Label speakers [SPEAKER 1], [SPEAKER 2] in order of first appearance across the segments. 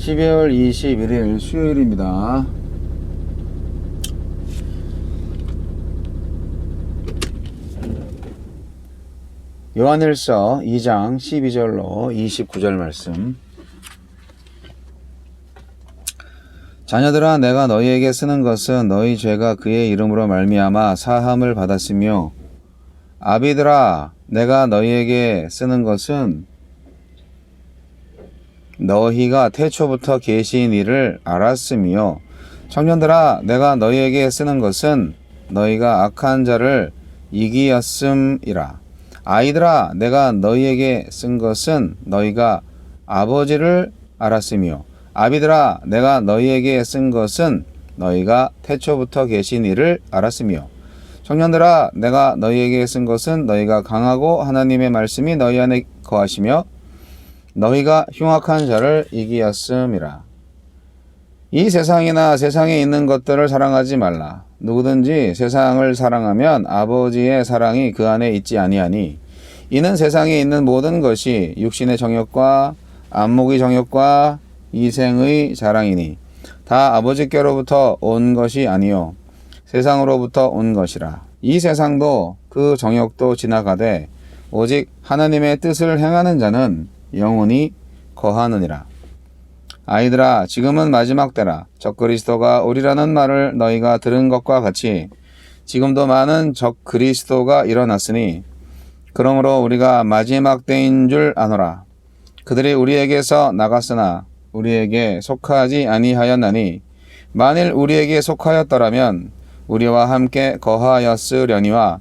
[SPEAKER 1] 12월 21일 수요일입니다. 요한일서 2장 12절로 29절 말씀. 자녀들아, 내가 너희에게 쓰는 것은 너희 죄가 그의 이름으로 말미암아 사함을 받았으며, 아비들아, 내가 너희에게 쓰는 것은 너희가 태초부터 계신 이를 알았으며, 청년들아, 내가 너희에게 쓰는 것은 너희가 악한 자를 이기었음이라. 아이들아, 내가 너희에게 쓴 것은 너희가 아버지를 알았으며, 아비들아, 내가 너희에게 쓴 것은 너희가 태초부터 계신 이를 알았으며, 청년들아, 내가 너희에게 쓴 것은 너희가 강하고 하나님의 말씀이 너희 안에 거하시며 너희가 흉악한 자를 이기었음이라. 이 세상이나 세상에 있는 것들을 사랑하지 말라. 누구든지 세상을 사랑하면 아버지의 사랑이 그 안에 있지 아니하니, 이는 세상에 있는 모든 것이 육신의 정욕과 안목의 정욕과 이생의 자랑이니 다 아버지께로부터 온 것이 아니요 세상으로부터 온 것이라. 이 세상도 그 정욕도 지나가되 오직 하나님의 뜻을 행하는 자는 영원히 거하느니라. 아이들아, 지금은 마지막 때라. 적그리스도가 오리라는 말을 너희가 들은 것과 같이 지금도 많은 적그리스도가 일어났으니, 그러므로 우리가 마지막 때인 줄 아노라. 그들이 우리에게서 나갔으나 우리에게 속하지 아니하였나니, 만일 우리에게 속하였더라면 우리와 함께 거하였으려니와,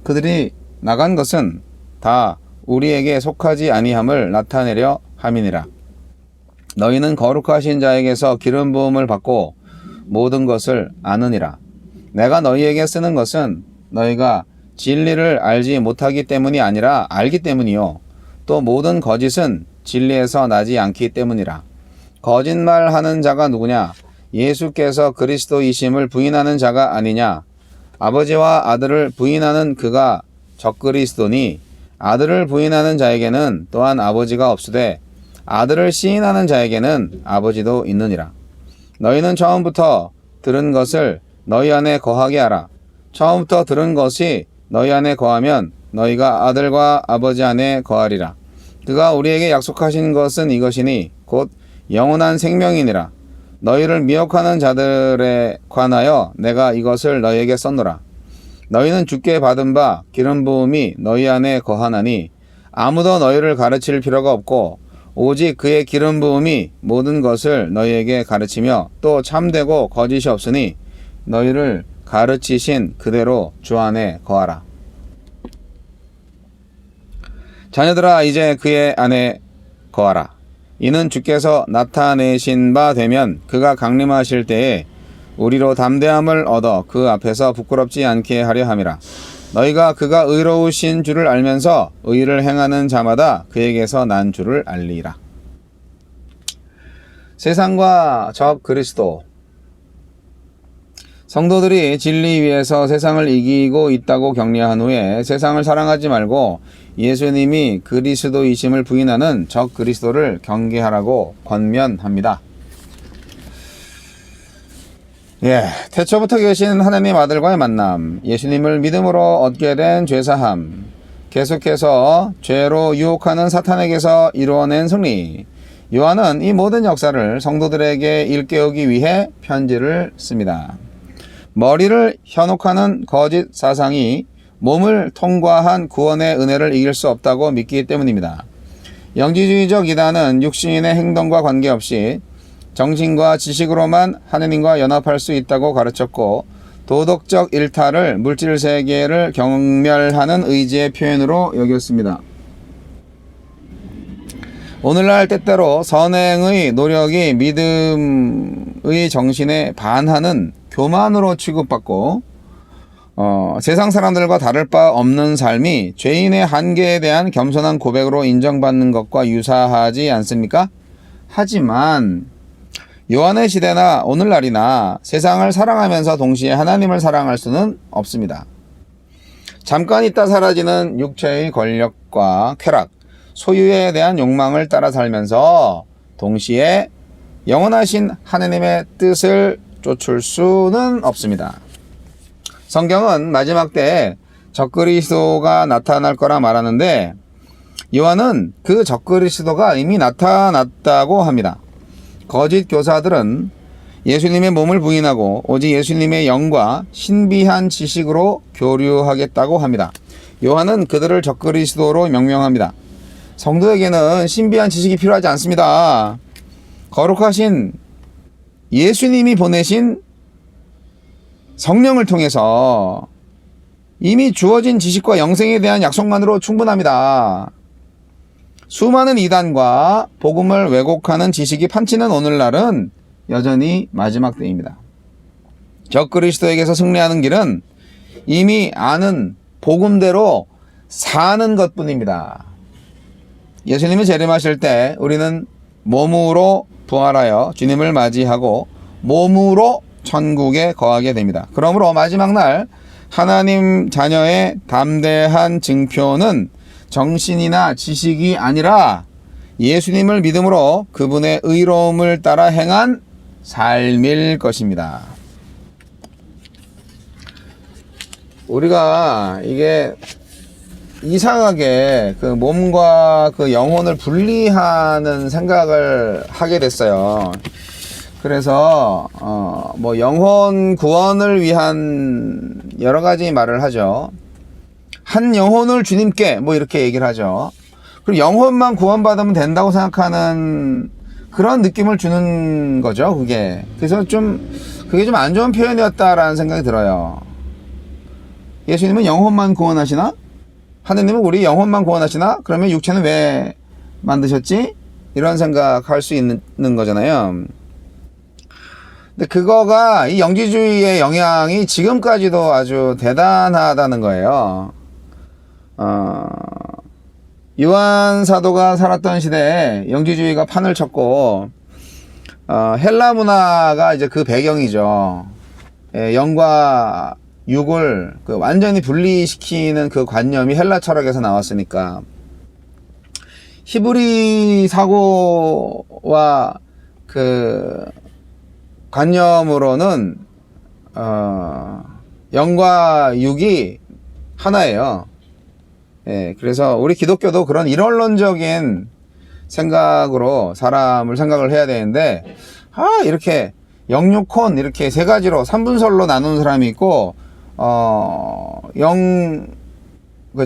[SPEAKER 1] 그들이 나간 것은 다 우리에게 속하지 아니함을 나타내려 함이니라. 너희는 거룩하신 자에게서 기름 부음을 받고 모든 것을 아느니라. 내가 너희에게 쓰는 것은 너희가 진리를 알지 못하기 때문이 아니라 알기 때문이요, 또 모든 거짓은 진리에서 나지 않기 때문이라. 거짓말하는 자가 누구냐? 예수께서 그리스도이심을 부인하는 자가 아니냐? 아버지와 아들을 부인하는 그가 적그리스도니, 아들을 부인하는 자에게는 또한 아버지가 없으되 아들을 시인하는 자에게는 아버지도 있느니라. 너희는 처음부터 들은 것을 너희 안에 거하게 하라. 처음부터 들은 것이 너희 안에 거하면 너희가 아들과 아버지 안에 거하리라. 그가 우리에게 약속하신 것은 이것이니 곧 영원한 생명이니라. 너희를 미혹하는 자들에 관하여 내가 이것을 너희에게 썼노라. 너희는 주께 받은 바 기름 부음이 너희 안에 거하나니 아무도 너희를 가르칠 필요가 없고 오직 그의 기름 부음이 모든 것을 너희에게 가르치며 또 참되고 거짓이 없으니 너희를 가르치신 그대로 주 안에 거하라. 자녀들아, 이제 그의 안에 거하라. 이는 주께서 나타내신 바 되면 그가 강림하실 때에 우리로 담대함을 얻어 그 앞에서 부끄럽지 않게 하려 함이라. 너희가 그가 의로우신 줄을 알면서 의를 행하는 자마다 그에게서 난 줄을 알리라. 세상과 적 그리스도. 성도들이 진리 위에서 세상을 이기고 있다고 격려한 후에 세상을 사랑하지 말고 예수님이 그리스도이심을 부인하는 적 그리스도를 경계하라고 권면합니다. 태초부터 계신 하나님 아들과의 만남, 예수님을 믿음으로 얻게 된 죄사함, 계속해서 죄로 유혹하는 사탄에게서 이루어낸 승리. 요한은 이 모든 역사를 성도들에게 일깨우기 위해 편지를 씁니다. 머리를 현혹하는 거짓 사상이 몸을 통과한 구원의 은혜를 이길 수 없다고 믿기 때문입니다. 영지주의적 이단은 육신의 행동과 관계없이 정신과 지식으로만 하느님과 연합할 수 있다고 가르쳤고, 도덕적 일탈을 물질 세계를 경멸하는 의지의 표현으로 여겼습니다. 오늘날 때때로 선행의 노력이 믿음의 정신에 반하는 교만으로 취급받고 세상 사람들과 다를 바 없는 삶이 죄인의 한계에 대한 겸손한 고백으로 인정받는 것과 유사하지 않습니까? 하지만 요한의 시대나 오늘날이나 세상을 사랑하면서 동시에 하나님을 사랑할 수는 없습니다. 잠깐 있다 사라지는 육체의 권력과 쾌락, 소유에 대한 욕망을 따라 살면서 동시에 영원하신 하느님의 뜻을 쫓을 수는 없습니다. 성경은 마지막 때에 적그리스도가 나타날 거라 말하는데 요한은 그 적그리스도가 이미 나타났다고 합니다. 거짓 교사들은 예수님의 몸을 부인하고 오직 예수님의 영과 신비한 지식으로 교류하겠다고 합니다. 요한은 그들을 적그리스도로 명명합니다. 성도에게는 신비한 지식이 필요하지 않습니다. 거룩하신 예수님이 보내신 성령을 통해서 이미 주어진 지식과 영생에 대한 약속만으로 충분합니다. 수많은 이단과 복음을 왜곡하는 지식이 판치는 오늘날은 여전히 마지막 때입니다. 적그리스도에게서 승리하는 길은 이미 아는 복음대로 사는 것뿐입니다. 예수님이 재림하실 때 우리는 몸으로 부활하여 주님을 맞이하고 몸으로 천국에 거하게 됩니다. 그러므로 마지막 날 하나님 자녀의 담대한 증표는 정신이나 지식이 아니라 예수님을 믿음으로 그분의 의로움을 따라 행한 삶일 것입니다. 우리가 이게 이상하게 그 몸과 그 영혼을 분리하는 생각을 하게 됐어요. 그래서 뭐 영혼 구원을 위한 여러 가지 말을 하죠. 한 영혼을 주님께 뭐 이렇게 얘기를 하죠. 그리고 영혼만 구원받으면 된다고 생각하는 그런 느낌을 주는 거죠, 그게. 그래서 그게 좀 안 좋은 표현이었다라는 생각이 들어요. 예수님은 영혼만 구원하시나? 하느님은 우리 영혼만 구원하시나? 그러면 육체는 왜 만드셨지? 이런 생각할 수 있는 거잖아요. 근데 그거가 이 영지주의의 영향이 지금까지도 아주 대단하다는 거예요. 요한 사도가 살았던 시대에 영지주의가 판을 쳤고, 헬라 문화가 이제 그 배경이죠. 영과 육을 완전히 분리시키는 그 관념이 헬라 철학에서 나왔으니까. 히브리 사고와 그 관념으로는, 영과 육이 하나예요. 예, 그래서 우리 기독교도 그런 일원론적인 생각으로 생각을 해야 되는데, 이렇게 영육혼 이렇게 세 가지로 3분설로 나누는 사람이 있고,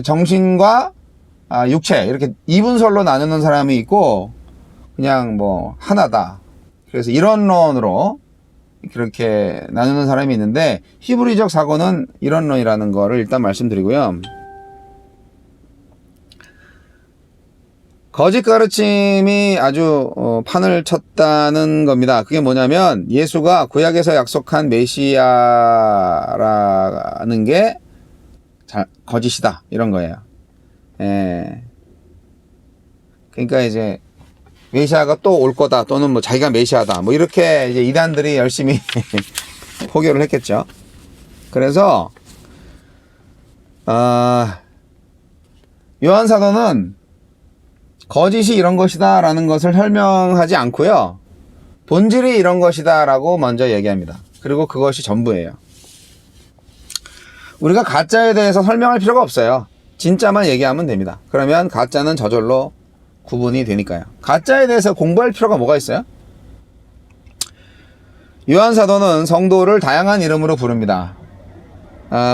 [SPEAKER 1] 정신과 육체 이렇게 2분설로 나누는 사람이 있고, 그냥 뭐 하나다. 그래서 일원론으로 그렇게 나누는 사람이 있는데, 히브리적 사고는 일원론이라는 거를 일단 말씀드리고요. 거짓 가르침이 아주 판을 쳤다는 겁니다. 그게 뭐냐면 예수가 구약에서 약속한 메시아라는 게 거짓이다, 이런 거예요. 예. 그러니까 이제 메시아가 또 올 거다, 또는 뭐 자기가 메시아다, 뭐 이렇게 이제 이단들이 열심히 포교를 했겠죠. 그래서 요한 사도는 거짓이 이런 것이다 라는 것을 설명하지 않고요, 본질이 이런 것이다 라고 먼저 얘기합니다. 그리고 그것이 전부예요. 우리가 가짜에 대해서 설명할 필요가 없어요. 진짜만 얘기하면 됩니다. 그러면 가짜는 저절로 구분이 되니까요. 가짜에 대해서 공부할 필요가 뭐가 있어요? 요한 사도는 성도를 다양한 이름으로 부릅니다.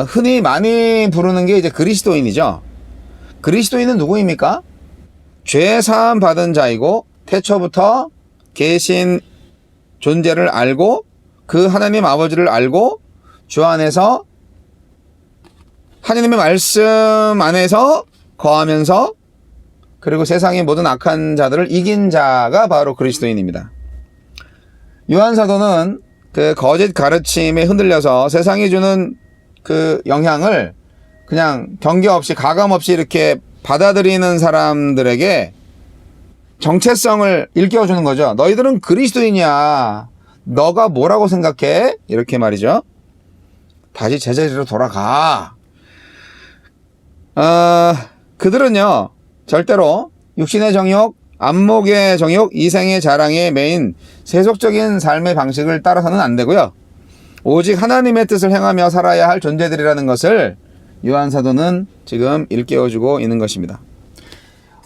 [SPEAKER 1] 흔히 많이 부르는 게 이제 그리스도인이죠. 그리스도인은 누구입니까? 죄 사함 받은 자이고 태초부터 계신 존재를 알고 그 하나님 아버지를 알고 주 안에서 하나님의 말씀 안에서 거하면서 그리고 세상의 모든 악한 자들을 이긴 자가 바로 그리스도인입니다. 요한 사도는 그 거짓 가르침에 흔들려서 세상이 주는 그 영향을 그냥 경계 없이 가감 없이 이렇게 받아들이는 사람들에게 정체성을 일깨워주는 거죠. 너희들은 그리스도인이야. 너가 뭐라고 생각해? 이렇게 말이죠. 다시 제자리로 돌아가. 그들은요, 절대로 육신의 정욕, 안목의 정욕, 이생의 자랑에 매인 세속적인 삶의 방식을 따라서는 안 되고요. 오직 하나님의 뜻을 행하며 살아야 할 존재들이라는 것을 요한사도는 지금 일깨워주고 있는 것입니다.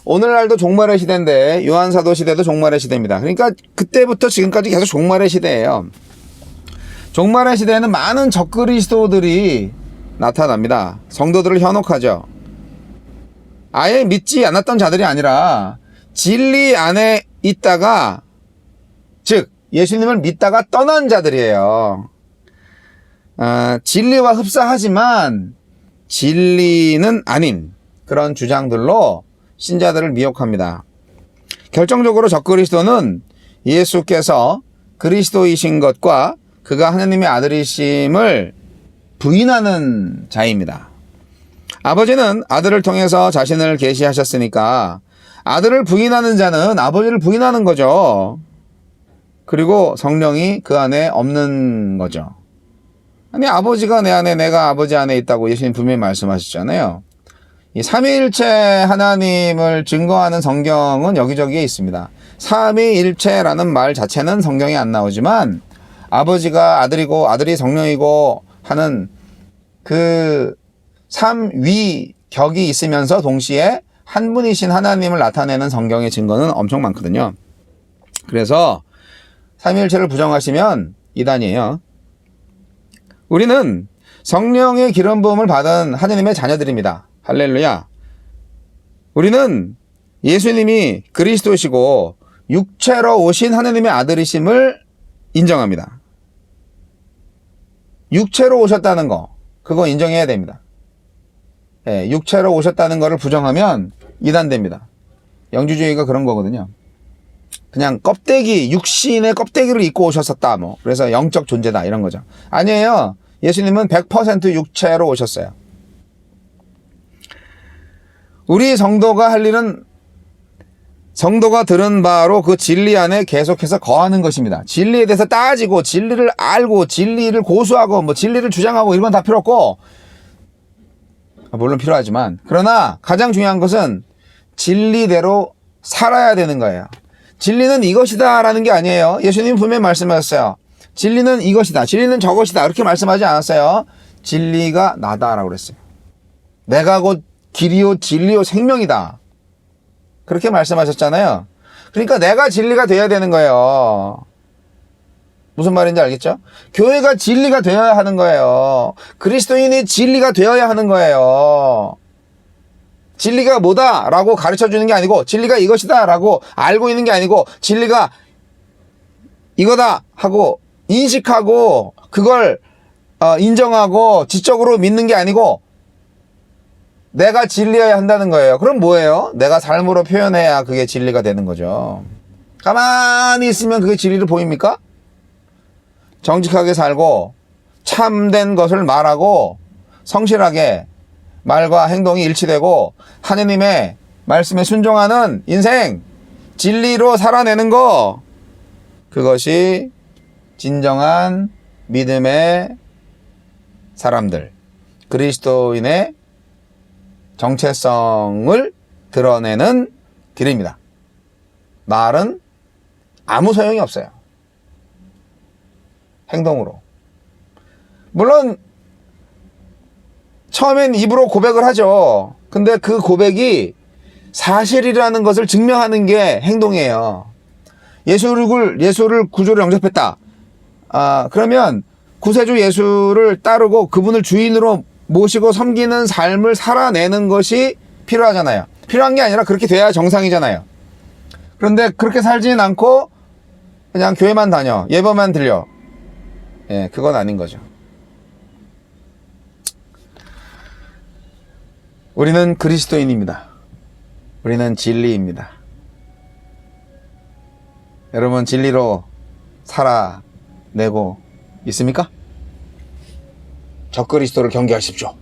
[SPEAKER 1] 오늘날도 종말의 시대인데 요한사도 시대도 종말의 시대입니다. 그러니까 그때부터 지금까지 계속 종말의 시대예요. 종말의 시대에는 많은 적그리스도들이 나타납니다. 성도들을 현혹하죠. 아예 믿지 않았던 자들이 아니라 진리 안에 있다가, 즉 예수님을 믿다가 떠난 자들이에요. 진리와 흡사하지만 진리는 아닌 그런 주장들로 신자들을 미혹합니다. 결정적으로 적그리스도는 예수께서 그리스도이신 것과 그가 하나님의 아들이심을 부인하는 자입니다. 아버지는 아들을 통해서 자신을 계시하셨으니까 아들을 부인하는 자는 아버지를 부인하는 거죠. 그리고 성령이 그 안에 없는 거죠. 아니, 아버지가 내 안에, 내가 아버지 안에 있다고 예수님 분명히 말씀하셨잖아요. 이 삼위일체 하나님을 증거하는 성경은 여기저기에 있습니다. 삼위일체라는 말 자체는 성경에 안 나오지만 아버지가 아들이고 아들이 성령이고 하는 그 삼위 격이 있으면서 동시에 한 분이신 하나님을 나타내는 성경의 증거는 엄청 많거든요. 그래서 삼위일체를 부정하시면 이단이에요. 우리는 성령의 기름 부음을 받은 하나님의 자녀들입니다. 할렐루야. 우리는 예수님이 그리스도시고 육체로 오신 하나님의 아들이심을 인정합니다. 육체로 오셨다는 거, 그거 인정해야 됩니다. 예, 육체로 오셨다는 거를 부정하면 이단됩니다. 영주주의가 그런 거거든요. 그냥 껍데기, 육신의 껍데기를 입고 오셨었다, 뭐. 그래서 영적 존재다, 이런 거죠. 아니에요. 예수님은 100% 육체로 오셨어요. 우리 성도가 할 일은 성도가 들은 바로 그 진리 안에 계속해서 거하는 것입니다. 진리에 대해서 따지고, 진리를 알고, 진리를 고수하고, 뭐 진리를 주장하고, 이런 건 다 필요 없고, 물론 필요하지만, 그러나 가장 중요한 것은 진리대로 살아야 되는 거예요. 진리는 이것이다 라는 게 아니에요. 예수님 분명히 말씀하셨어요. 진리는 이것이다, 진리는 저것이다, 이렇게 말씀하지 않았어요. 진리가 나다라고 그랬어요. 내가 곧 길이요 진리요 생명이다, 그렇게 말씀하셨잖아요. 그러니까 내가 진리가 돼야 되는 거예요. 무슨 말인지 알겠죠? 교회가 진리가 되어야 하는 거예요. 그리스도인이 진리가 되어야 하는 거예요. 진리가 뭐다 라고 가르쳐 주는 게 아니고, 진리가 이것이다 라고 알고 있는 게 아니고, 진리가 이거다 하고 인식하고 그걸 인정하고 지적으로 믿는 게 아니고, 내가 진리여야 한다는 거예요. 그럼 뭐예요? 내가 삶으로 표현해야 그게 진리가 되는 거죠. 가만히 있으면 그게 진리로 보입니까? 정직하게 살고 참된 것을 말하고 성실하게 말과 행동이 일치되고 하느님의 말씀에 순종하는 인생, 진리로 살아내는 거, 그것이 진정한 믿음의 사람들, 그리스도인의 정체성을 드러내는 길입니다. 말은 아무 소용이 없어요. 행동으로. 물론 처음엔 입으로 고백을 하죠. 근데 그 고백이 사실이라는 것을 증명하는 게 행동이에요. 예수를 구주로 영접했다. 그러면 구세주 예수를 따르고 그분을 주인으로 모시고 섬기는 삶을 살아내는 것이 필요하잖아요. 필요한 게 아니라 그렇게 돼야 정상이잖아요. 그런데 그렇게 살지는 않고 그냥 교회만 다녀, 예배만 들려. 예, 그건 아닌 거죠. 우리는 그리스도인입니다. 우리는 진리입니다. 여러분, 진리로 살아내고 있습니까? 적그리스도를 경계하십시오.